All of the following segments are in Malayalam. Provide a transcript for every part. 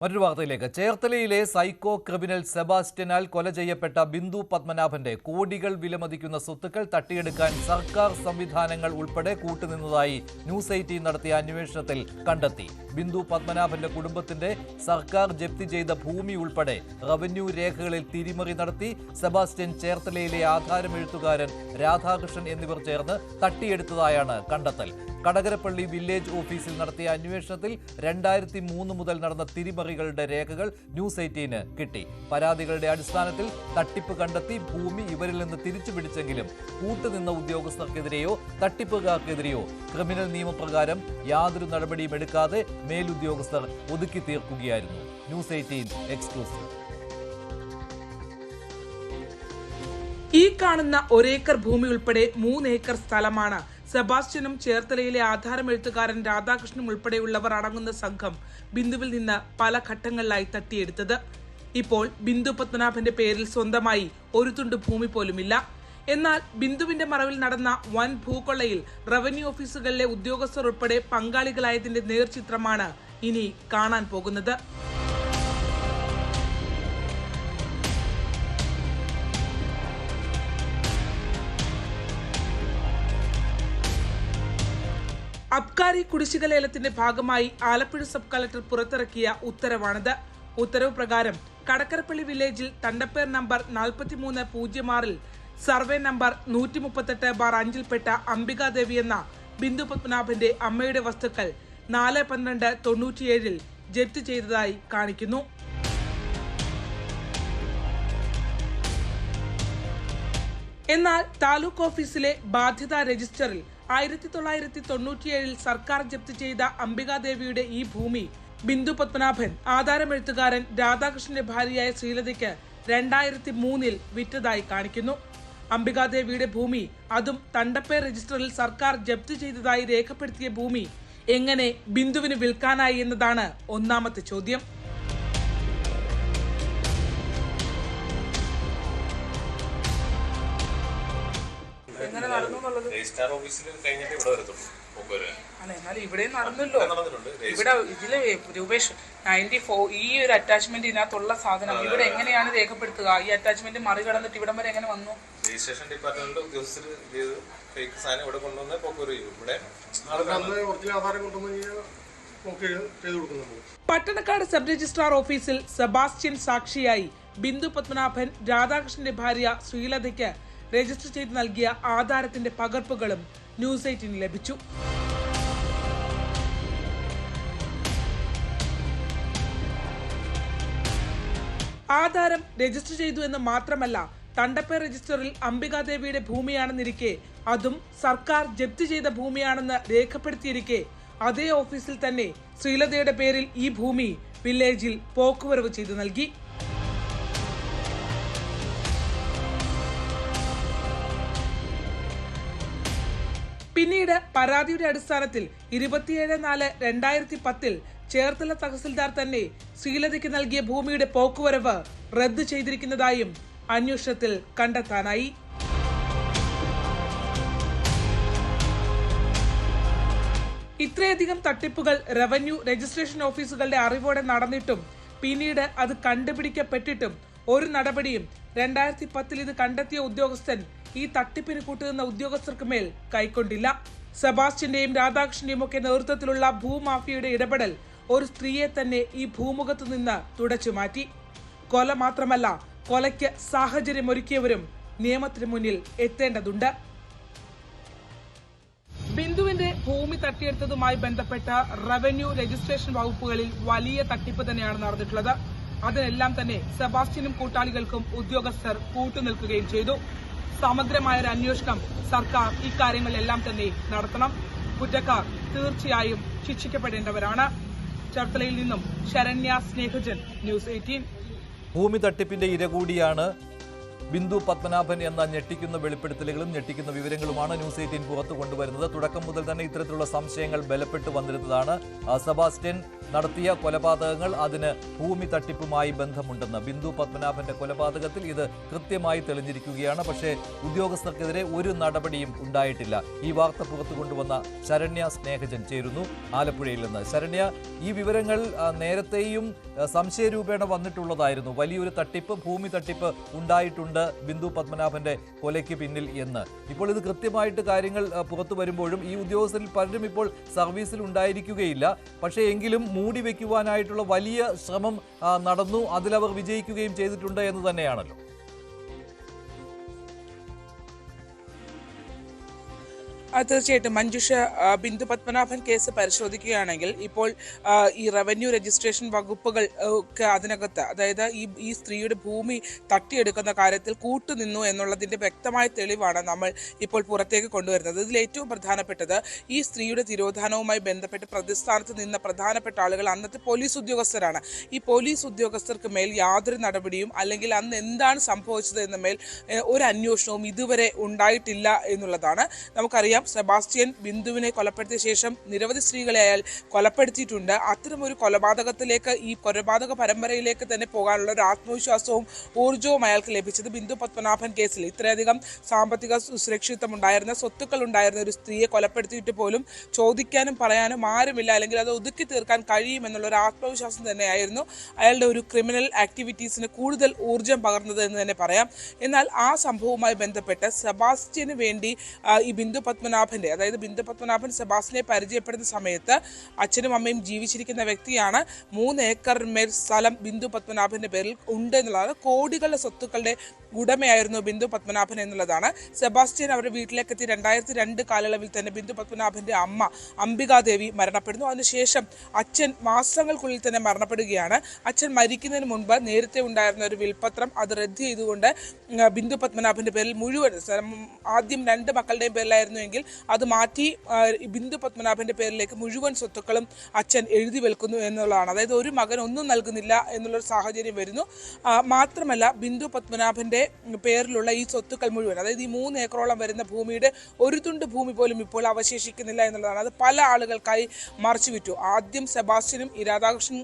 മറ്റൊരു വാർത്തയിലേക്ക്. ചേർത്തലയിലെ സൈക്കോ ക്രിമിനൽ സെബാസ്റ്റ്യനാൽ കൊല ചെയ്യപ്പെട്ട ബിന്ദു പത്മനാഭന്റെ കോടികൾ വിലമതിക്കുന്ന സ്വത്തുക്കൾ തട്ടിയെടുക്കാൻ സർക്കാർ സംവിധാനങ്ങൾ ഉൾപ്പെടെ കൂട്ടുനിന്നതായി ന്യൂസ് 18 നടത്തിയ അന്വേഷണത്തിൽ കണ്ടെത്തി. ബിന്ദു പത്മനാഭന്റെ കുടുംബത്തിന്റെ സർക്കാർ ജപ്തി ചെയ്ത ഭൂമി ഉൾപ്പെടെ റവന്യൂ രേഖകളിൽ തിരിമറി നടത്തി സെബാസ്റ്റ്യൻ ചേർത്തലയിലെ ആധാരമെഴുത്തുകാരൻ രാധാകൃഷ്ണൻ എന്നിവർ ചേർന്ന് തട്ടിയെടുത്തതായാണ് കണ്ടെത്തൽ. കടകരപ്പള്ളി വില്ലേജ് ഓഫീസിൽ നടത്തിയ അന്വേഷണത്തിൽ 2003 മുതൽ നടന്ന തിരിമറികളുടെ രേഖകൾ ന്യൂസ് 18 കിട്ടി. പരാതികളുടെ അടിസ്ഥാനത്തിൽ തട്ടിപ്പ് കണ്ടെത്തി ഭൂമി ഇവരിൽ നിന്ന് തിരിച്ചുപിടിച്ചെങ്കിലും കൂട്ടുനിന്ന ഉദ്യോഗസ്ഥർക്കെതിരെയോ തട്ടിപ്പുകാർക്കെതിരെയോ ക്രിമിനൽ നിയമപ്രകാരം യാതൊരു നടപടിയും എടുക്കാതെ മേലുദ്യോഗസ്ഥർ ഒതുക്കി തീർക്കുകയായിരുന്നു. News 18 exclusive. ഈ കാണുന്ന ഒരേക്കർ ഭൂമി ഉൾപ്പെടെ 3 ഏക്കർ സ്ഥലമാണ് സെബാസ്റ്റ്യനും ചേർത്തലയിലെ ആധാരമെഴുത്തുകാരൻ രാധാകൃഷ്ണനും ഉൾപ്പെടെയുള്ളവർ അടങ്ങുന്ന സംഘം ബിന്ദുവിൽ നിന്ന് പല ഘട്ടങ്ങളിലായി തട്ടിയെടുത്തത്. ഇപ്പോൾ ബിന്ദു പത്മനാഭന്റെ പേരിൽ സ്വന്തമായി ഒരു തുണ്ട് ഭൂമി പോലുമില്ല. എന്നാൽ ബിന്ദുവിന്റെ മറവിൽ നടന്ന വൻ ഭൂകൊള്ളയിൽ റവന്യൂ ഓഫീസുകളിലെ ഉദ്യോഗസ്ഥർ ഉൾപ്പെടെ പങ്കാളികളായതിന്റെ നേർചിത്രമാണ് ഇനി കാണാൻ പോകുന്നത്. അബ്കാരി കുടിശ്ശിക ലേലത്തിന്റെ ഭാഗമായി ആലപ്പുഴ സബ് കളക്ടർ പുറത്തിറക്കിയ ഉത്തരവാണിത്. ഉത്തരവ് പ്രകാരം കടക്കരപ്പള്ളി വില്ലേജിൽ തണ്ടപ്പേർ നമ്പർ 4306 സർവേ നമ്പർ 138/5ൽപ്പെട്ട അംബികാദേവി എന്ന ബിന്ദു പത്മനാഭന്റെ അമ്മയുടെ വസ്തുക്കൾ 4/12/97 ജപ്തി ചെയ്തതായി കാണിക്കുന്നു. എന്നാൽ താലൂക്ക് ഓഫീസിലെ ബാധ്യതാ രജിസ്റ്ററിൽ 1997 സർക്കാർ ജപ്തി ചെയ്ത അംബികാദേവിയുടെ ഈ ഭൂമി ബിന്ദു പത്മനാഭൻ ആധാരമെഴുത്തുകാരൻ രാധാകൃഷ്ണന്റെ ഭാര്യയായ ശ്രീലതയ്ക്ക് 2003 വിറ്റതായി കാണിക്കുന്നു. അംബികാദേവിയുടെ ഭൂമി, അതും തണ്ടപ്പേർ രജിസ്റ്ററിൽ സർക്കാർ ജപ്തി ചെയ്തതായി രേഖപ്പെടുത്തിയ ഭൂമി എങ്ങനെ ബിന്ദുവിന് വിൽക്കാനായി എന്നതാണ് ഒന്നാമത്തെ ചോദ്യം. ഇവിടെ നടന്നല്ലോ. ഇവിടെ ഇതില് രൂപേഷ് 94 ഈ ഒരു അറ്റാച്ച്മെന്റ് ഇതിനകത്തുള്ള സാധനം ഇവിടെ എങ്ങനെയാണ് രേഖപ്പെടുത്തുക? ഈ അറ്റാച്ച്മെന്റ് മറികടന്നിട്ട് ഇവിടം വരെ എങ്ങനെ വന്നു? രജിസ്ട്രേഷൻ ഡിപ്പാർട്ട്മെന്റിലെ ഉദ്യോഗസ്ഥർ ഫേക്ക് സാധനം ഇവിടെ കൊണ്ടുവന്ന് ഇവിടെ പട്ടണക്കാട് സബ് രജിസ്ട്രാർ ഓഫീസിൽ സെബാസ്റ്റ്യൻ സാക്ഷിയായി ബിന്ദു പത്മനാഭൻ രാധാകൃഷ്ണന്റെ ഭാര്യ ശ്രീലതയ്ക്ക് രജിസ്റ്റർ ചെയ്ത് നൽകിയ ആധാരത്തിന്റെ പകർപ്പുകളും ന്യൂസ് 18 ലഭിച്ചു. ആധാരം രജിസ്റ്റർ ചെയ്തു എന്ന് മാത്രമല്ല, തണ്ടപ്പേർ രജിസ്റ്ററിൽ അംബികാദേവിയുടെ ഭൂമിയാണെന്നിരിക്കെ അതും സർക്കാർ ജപ്തി ചെയ്ത ഭൂമിയാണെന്ന് രേഖപ്പെടുത്തിയിരിക്കെ അതേ ഓഫീസിൽ തന്നെ ശ്രീലതയുടെ പേരിൽ ഈ ഭൂമി വില്ലേജിൽ പോക്കുവരവ് ചെയ്തു നൽകി. പിന്നീട് പരാതിയുടെ അടിസ്ഥാനത്തിൽ 27/4/2010 ചേർത്തല തഹസിൽദാർ തന്നെ ശ്രീലതയ്ക്ക് നൽകിയ ഭൂമിയുടെ പോക്കുവരവ് റദ്ദു ചെയ്തിരിക്കുന്നതായും അന്വേഷണത്തിൽ കണ്ടെത്താനായി. ഇത്രയധികം തട്ടിപ്പുകൾ റവന്യൂ രജിസ്ട്രേഷൻ ഓഫീസുകളുടെ അറിവോടെ നടന്നിട്ടും പിന്നീട് അത് കണ്ടുപിടിക്കപ്പെട്ടിട്ടും ഒരു നടപടിയും 2010 ഇത് കണ്ടെത്തിയ ഉദ്യോഗസ്ഥൻ ഈ തട്ടിപ്പിന് കൂട്ടുനിന്ന ഉദ്യോഗസ്ഥർക്ക് മേൽ കൈക്കൊണ്ടില്ല. സെബാസ്റ്റ്യന്റെയും രാധാകൃഷ്ണന്റെയും ഒക്കെ നേതൃത്വത്തിലുള്ള ഭൂമാഫിയയുടെ ഇടപെടൽ ഒരു സ്ത്രീയെ തന്നെ ഈ ഭൂമുഖത്തു നിന്ന് തുടച്ചുമാറ്റി. കൊല മാത്രമല്ല, കൊലയ്ക്ക് സാഹചര്യമൊരുക്കിയവരും നിയമത്തിന് മുന്നിൽ എത്തേണ്ടതുണ്ട്. ബിന്ദുവിന്റെ ഭൂമി തട്ടിയെടുത്തതുമായി ബന്ധപ്പെട്ട റവന്യൂ രജിസ്ട്രേഷൻ വകുപ്പുകളിൽ വലിയ തട്ടിപ്പ് തന്നെയാണ് നടന്നിട്ടുള്ളത്. അതിനെല്ലാം തന്നെ സെബാസ്റ്റ്യനും കൂട്ടാളികൾക്കും ഉദ്യോഗസ്ഥർ കൂട്ടുനിൽക്കുകയും ചെയ്തു. സമഗ്രമായ ഒരു അന്വേഷണം സർക്കാർ ഇക്കാര്യങ്ങളിലെല്ലാം തന്നെ നടത്തണം. കുറ്റക്കാർ തീർച്ചയായും ശിക്ഷിക്കപ്പെടേണ്ടവരാണ്. ചേർത്തലയിൽ നിന്നും ശരണ്യ സ്നേഹജൻ, ന്യൂസ് 18. ഭൂമി തട്ടിപ്പിന്റെ ഇര കൂടിയാണ് ബിന്ദു പത്മനാഭൻ എന്ന ഞെട്ടിക്കുന്ന വെളിപ്പെടുത്തലുകളും ഞെട്ടിക്കുന്ന വിവരങ്ങളുമാണ് ന്യൂസ് 18 പുറത്തു കൊണ്ടുവരുന്നത്. തുടക്കം മുതൽ തന്നെ ഇത്തരത്തിലുള്ള സംശയങ്ങൾ ബലപ്പെട്ടു വന്നിരുന്നതാണ്. സെബാസ്റ്റ്യൻ നടത്തിയ കൊലപാതകങ്ങൾ അതിന് ഭൂമി തട്ടിപ്പുമായി ബന്ധമുണ്ടെന്ന് ബിന്ദു പത്മനാഭന്റെ കൊലപാതകത്തിൽ ഇത് കൃത്യമായി തെളിഞ്ഞിരിക്കുകയാണ്. പക്ഷേ ഉദ്യോഗസ്ഥർക്കെതിരെ ഒരു നടപടിയും ഉണ്ടായിട്ടില്ല. ഈ വാർത്ത പുറത്തു കൊണ്ടുവന്ന ശരണ്യ സ്നേഹജൻ ചേരുന്നു ആലപ്പുഴയിൽ നിന്ന്. ശരണ്യ, ഈ വിവരങ്ങൾ നേരത്തെയും സംശയരൂപേണ വന്നിട്ടുള്ളതായിരുന്നു. വലിയൊരു തട്ടിപ്പ്, ഭൂമി തട്ടിപ്പ് ഉണ്ടായിട്ടുണ്ട് ബിന്ദു പത്മനാഭന്റെ കൊലയ്ക്ക് പിന്നിൽ എന്ന്. ഇപ്പോൾ ഇത് കൃത്യമായിട്ട് കാര്യങ്ങൾ പുറത്തു വരുമ്പോഴും ഈ ഉദ്യോഗസ്ഥരിൽ പലരും ഇപ്പോൾ സർവീസിൽ ഉണ്ടായിരിക്കുകയില്ല. പക്ഷേ എങ്കിലും മൂടി വയ്ക്കുവാനായിട്ടുള്ള വലിയ ശ്രമം നടന്നു, അതിലവർ വിജയിക്കുകയും ചെയ്തിട്ടുണ്ട് എന്ന് തന്നെയാണല്ലോ. തീർച്ചയായിട്ടും മഞ്ജുഷ, ബിന്ദു പത്മനാഭൻ കേസ് പരിശോധിക്കുകയാണെങ്കിൽ ഇപ്പോൾ ഈ റവന്യൂ രജിസ്ട്രേഷൻ വകുപ്പുകൾ ഒക്കെ അതിനകത്ത്, അതായത് ഈ സ്ത്രീയുടെ ഭൂമി തട്ടിയെടുക്കുന്ന കാര്യത്തിൽ കൂട്ടുനിന്നു എന്നുള്ളതിന്റെ വ്യക്തമായ തെളിവാണ് നമ്മൾ ഇപ്പോൾ പുറത്തേക്ക് കൊണ്ടുവരുന്നത്. ഇതിൽ ഏറ്റവും പ്രധാനപ്പെട്ടത് ഈ സ്ത്രീയുടെ തിരോധാനവുമായി ബന്ധപ്പെട്ട് പ്രതിസ്ഥാനത്ത് നിന്ന പ്രധാനപ്പെട്ട ആളുകൾ അന്നത്തെ പോലീസ് ഉദ്യോഗസ്ഥരാണ്. ഈ പോലീസ് ഉദ്യോഗസ്ഥർക്ക് മേൽ യാതൊരു നടപടിയും അല്ലെങ്കിൽ അന്ന് എന്താണ് സംഭവിച്ചത് എന്ന മേൽ ഒരു അന്വേഷണവും ഇതുവരെ ഉണ്ടായിട്ടില്ല എന്നുള്ളതാണ്. നമുക്കറിയാം, സെബാസ്റ്റ്യൻ ബിന്ദുവിനെ കൊലപ്പെടുത്തിയ ശേഷം നിരവധി സ്ത്രീകളെ അയാൾ കൊലപ്പെടുത്തിയിട്ടുണ്ട്. അത്തരമൊരു കൊലപാതകത്തിലേക്ക്, ഈ കൊലപാതക പരമ്പരയിലേക്ക് തന്നെ പോകാനുള്ള ഒരു ആത്മവിശ്വാസവും ഊർജവും അയാൾക്ക് ലഭിച്ചത് ബിന്ദു പത്മനാഭൻ കേസിൽ. ഇത്രയധികം സാമ്പത്തിക സുരക്ഷിതത്വം ഉണ്ടായിരുന്ന, സ്വത്തുക്കൾ ഉണ്ടായിരുന്ന ഒരു സ്ത്രീയെ കൊലപ്പെടുത്തിയിട്ട് പോലും ചോദിക്കാനും പറയാനും ആരുമില്ല, അല്ലെങ്കിൽ അത് ഒതുക്കി തീർക്കാൻ കഴിയുമെന്നുള്ളൊരു ആത്മവിശ്വാസം തന്നെയായിരുന്നു അയാളുടെ ഒരു ക്രിമിനൽ ആക്ടിവിറ്റീസിന് കൂടുതൽ ഊർജം പകർന്നത് എന്ന് തന്നെ പറയാം. എന്നാൽ ആ സംഭവവുമായി ബന്ധപ്പെട്ട് സെബാസ്റ്റ്യന് വേണ്ടി ഈ ബിന്ദു അതായത് ബിന്ദു പത്മനാഭൻ സെബാസ്റ്റ്യനെ പരിചയപ്പെടുന്ന സമയത്ത് അച്ഛനും അമ്മയും ജീവിച്ചിരിക്കുന്ന വ്യക്തിയാണ്. 3 ഏക്കർ മേൽ സ്ഥലം ബിന്ദു പത്മനാഭന്റെ പേരിൽ ഉണ്ട് എന്നുള്ളതാണ്. കോടികളുടെ സ്വത്തുക്കളുടെ ഉടമയായിരുന്നു ബിന്ദു പത്മനാഭൻ എന്നുള്ളതാണ്. സെബാസ്റ്റ്യൻ അവരുടെ വീട്ടിലേക്ക് എത്തി 2002 കാലയളവിൽ തന്നെ ബിന്ദു പത്മനാഭന്റെ അമ്മ അംബികാദേവി മരണപ്പെടുന്നു. അതിനുശേഷം അച്ഛൻ മാസങ്ങൾക്കുള്ളിൽ തന്നെ മരണപ്പെടുകയാണ്. അച്ഛൻ മരിക്കുന്നതിന് മുൻപ് നേരത്തെ ഉണ്ടായിരുന്ന ഒരു വിൽപത്രം അത് റദ്ദ് ചെയ്തുകൊണ്ട് ബിന്ദു പത്മനാഭന്റെ പേരിൽ മുഴുവൻ, ആദ്യം 2 മക്കളുടെയും പേരിലായിരുന്നുവെങ്കിൽ അത് മാറ്റി ബിന്ദു പത്മനാഭന്റെ പേരിലേക്ക് മുഴുവൻ സ്വത്തുക്കളും അച്ഛൻ എഴുതി വെൽക്കുന്നു എന്നുള്ളതാണ്. അതായത് ഒരു മകൻ ഒന്നും നൽകുന്നില്ല എന്നുള്ളൊരു സാഹചര്യം വരുന്നു. മാത്രമല്ല, ബിന്ദു പത്മനാഭന്റെ പേരിലുള്ള ഈ സ്വത്തുക്കൾ മുഴുവൻ, അതായത് ഈ 3 ഏക്കറോളം വരുന്ന ഭൂമിയുടെ ഒരു തുണ്ട് ഭൂമി പോലും ഇപ്പോൾ അവശേഷിക്കുന്നില്ല എന്നുള്ളതാണ്. അത് പല ആളുകൾക്കായി മറിച്ചു വിറ്റു. ആദ്യം സെബാസ്റ്റ്യനും ഈ രാധാകൃഷ്ണൻ,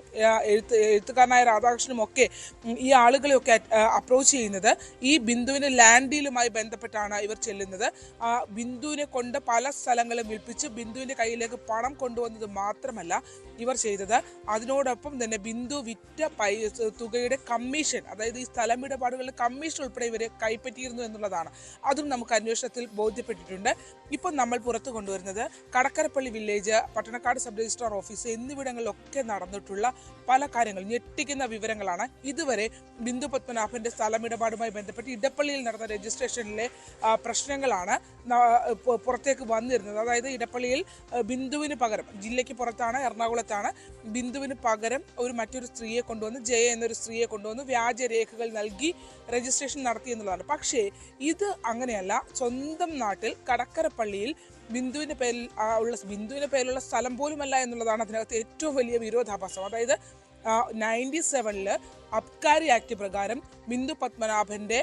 എഴുത്തുകാരനായ രാധാകൃഷ്ണനും ഒക്കെ ഈ ആളുകളെയൊക്കെ അപ്രോച്ച് ചെയ്യുന്നത് ഈ ബിന്ദുവിന്റെ ലാൻഡ് ഡീലുമായി ബന്ധപ്പെട്ടാണ് ഇവർ ചെല്ലുന്നത്. ബിന്ദുവിനെ കൊണ്ട് പല സ്ഥലങ്ങളും വിൽപ്പിച്ച് ബിന്ദുവിന്റെ കയ്യിലേക്ക് പണം കൊണ്ടുവന്നത് മാത്രമല്ല ഇവർ ചെയ്തത്, അതിനോടൊപ്പം തന്നെ ബിന്ദു വിറ്റ തുകയുടെ കമ്മീഷൻ, അതായത് ഈ സ്ഥലമിടപാടുകളുടെ കമ്മീഷൻ ഉൾപ്പെടെ ഇവരെ കൈപ്പറ്റിയിരുന്നു എന്നുള്ളതാണ്. അതും നമുക്ക് അന്വേഷണത്തിൽ ബോധ്യപ്പെട്ടിട്ടുണ്ട്. ഇപ്പം നമ്മൾ പുറത്തു കൊണ്ടുവരുന്നത് Kadakkarappally village, Pattanakkad sub registrar office എന്നിവിടങ്ങളിലൊക്കെ നടന്നിട്ടുള്ള പല കാര്യങ്ങൾ, ഞെട്ടിക്കുന്ന വിവരങ്ങളാണ്. ഇതുവരെ ബിന്ദു പത്മനാഭന്റെ സ്ഥലമിടപാടുമായി ബന്ധപ്പെട്ട് ഇടപ്പള്ളിയിൽ നടന്ന രജിസ്ട്രേഷനിലെ പ്രശ്നങ്ങളാണ് പുറത്തേക്ക് വന്നിരുന്നത്. അതായത് ഇടപ്പള്ളിയിൽ ബിന്ദുവിന് പകരം, ജില്ലയ്ക്ക് പുറത്താണ്, എറണാകുളത്താണ്, ബിന്ദുവിന് പകരം മറ്റൊരു സ്ത്രീയെ കൊണ്ടുവന്ന്, ജയ എന്നൊരു സ്ത്രീയെ കൊണ്ടുവന്ന് വ്യാജരേഖകൾ നൽകി രജിസ്ട്രേഷൻ നടത്തി എന്നുള്ളതാണ്. പക്ഷേ ഇത് അങ്ങനെയല്ല. സ്വന്തം നാട്ടിൽ കടക്കരപ്പള്ളിയിൽ ബിന്ദുവിന്റെ പേരിലുള്ള സ്ഥലം പോലുമല്ല എന്നുള്ളതാണ് അതിനകത്ത് ഏറ്റവും വലിയ വിരോധാഭാസം. അതായത് 97 അബ്കാരി ആക്ട് പ്രകാരം ബിന്ദു പത്മനാഭന്റെ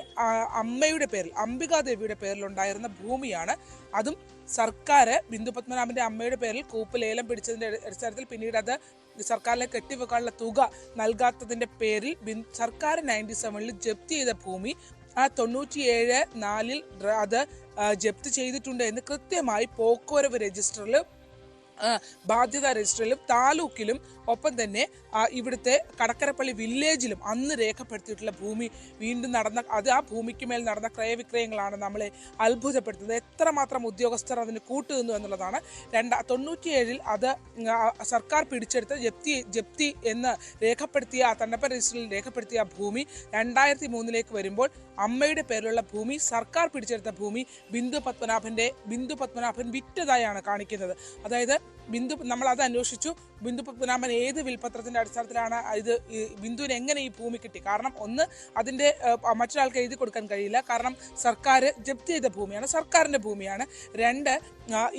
അമ്മയുടെ പേരിൽ, അംബികാദേവിയുടെ പേരിലുണ്ടായിരുന്ന ഭൂമിയാണ്. അതും സർക്കാർ ബിന്ദു പത്മനാഭന്റെ അമ്മയുടെ പേരിൽ കൂപ്പ് ലേലം പിടിച്ചതിന്റെ അടിസ്ഥാനത്തിൽ പിന്നീട് അത് സർക്കാരിലേക്ക് കെട്ടിവെക്കാനുള്ള തുക നൽകാത്തതിന്റെ പേരിൽ സർക്കാർ 97 ജപ്തി ചെയ്ത ഭൂമി 97/4 അത് ജപ്തി ചെയ്തിട്ടുണ്ട് എന്ന് കൃത്യമായി പോക്കുവരവ് രജിസ്റ്ററിൽ, ബാധ്യതാ രജിസ്റ്ററിലും താലൂക്കിലും ഒപ്പം തന്നെ ഇവിടുത്തെ കടക്കരപ്പള്ളി വില്ലേജിലും അന്ന് രേഖപ്പെടുത്തിയിട്ടുള്ള ഭൂമി വീണ്ടും ആ ഭൂമിക്ക് മേൽ നടന്ന ക്രയവിക്രയങ്ങളാണ് നമ്മളെ അത്ഭുതപ്പെടുത്തുന്നത്. എത്രമാത്രം ഉദ്യോഗസ്ഥർ അതിന് കൂട്ടുനിന്നു എന്നുള്ളതാണ്. 97 അത് സർക്കാർ പിടിച്ചെടുത്ത് ജപ്തി എന്ന് രേഖപ്പെടുത്തിയ, തണ്ടപ്പൻ രജിസ്റ്ററിൽ രേഖപ്പെടുത്തിയ ഭൂമി 2003 വരുമ്പോൾ അമ്മയുടെ പേരിലുള്ള ഭൂമി, സർക്കാർ പിടിച്ചെടുത്ത ഭൂമി ബിന്ദു പത്മനാഭൻ വിറ്റതായാണ് കാണിക്കുന്നത്. അതായത് നമ്മൾ അത് അന്വേഷിച്ചു. ബിന്ദു പത്മനാഭൻ ഏത് വിൽപത്രത്തിന്റെ അടിസ്ഥാനത്തിലാണ് ബിന്ദുവിന് എങ്ങനെ ഈ ഭൂമി കിട്ടി? കാരണം ഒന്ന്, അതിന്റെ മറ്റൊരാൾക്ക് എഴുതി കൊടുക്കാൻ കഴിയില്ല, കാരണം സർക്കാർ ജപ്തി ചെയ്ത ഭൂമിയാണ്, സർക്കാരിന്റെ ഭൂമിയാണ്. 2,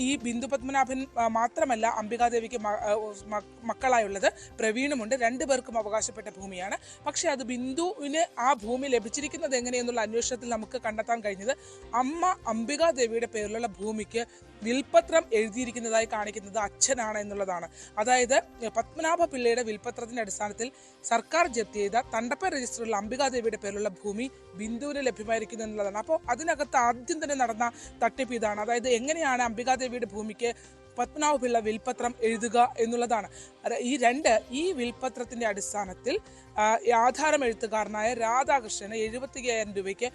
ഈ ബിന്ദു പത്മനാഭൻ മാത്രമല്ല അംബികാദേവിക്ക് മക്കളായുള്ളത്, പ്രവീണുമുണ്ട്. 2 പേർക്കും അവകാശപ്പെട്ട ഭൂമിയാണ്. പക്ഷെ അത് ബിന്ദുവിന് ആ ഭൂമി ലഭിച്ചിരിക്കുന്നത് എങ്ങനെയെന്നുള്ള അന്വേഷണത്തിൽ നമുക്ക് കണ്ടെത്താൻ കഴിഞ്ഞത് അമ്മ അംബികാദേവിയുടെ പേരിലുള്ള ഭൂമിക്ക് വിൽപത്രം എഴുതിയിരിക്കുന്നതായി കാണിക്കുന്നത് അച്ഛനാണ് എന്നുള്ളതാണ്. അതായത് പത്മനാഭ പിള്ളയുടെ വിൽപത്രത്തിന്റെ അടിസ്ഥാനത്തിൽ സർക്കാർ ജപ്തി ചെയ്ത തണ്ടപ്പൻ രജിസ്റ്ററിൽ അംബികാദേവിയുടെ പേരിലുള്ള ഭൂമി ബിന്ദുവിന് ലഭ്യമായിരിക്കുന്നു എന്നുള്ളതാണ്. അപ്പോൾ അതിനകത്ത് ആദ്യം തന്നെ നടന്ന തട്ടിപ്പ് ഇതാണ്. അതായത് എങ്ങനെയാണ് അംബികാദേവിയുടെ ഭൂമിക്ക് പത്മനാഭപിള്ള വിൽപത്രം എഴുതുക എന്നുള്ളതാണ്. ഈ വിൽപത്രത്തിന്റെ അടിസ്ഥാനത്തിൽ ആധാരം എഴുത്തുകാരനായ രാധാകൃഷ്ണന് 75,000 രൂപയ്ക്ക്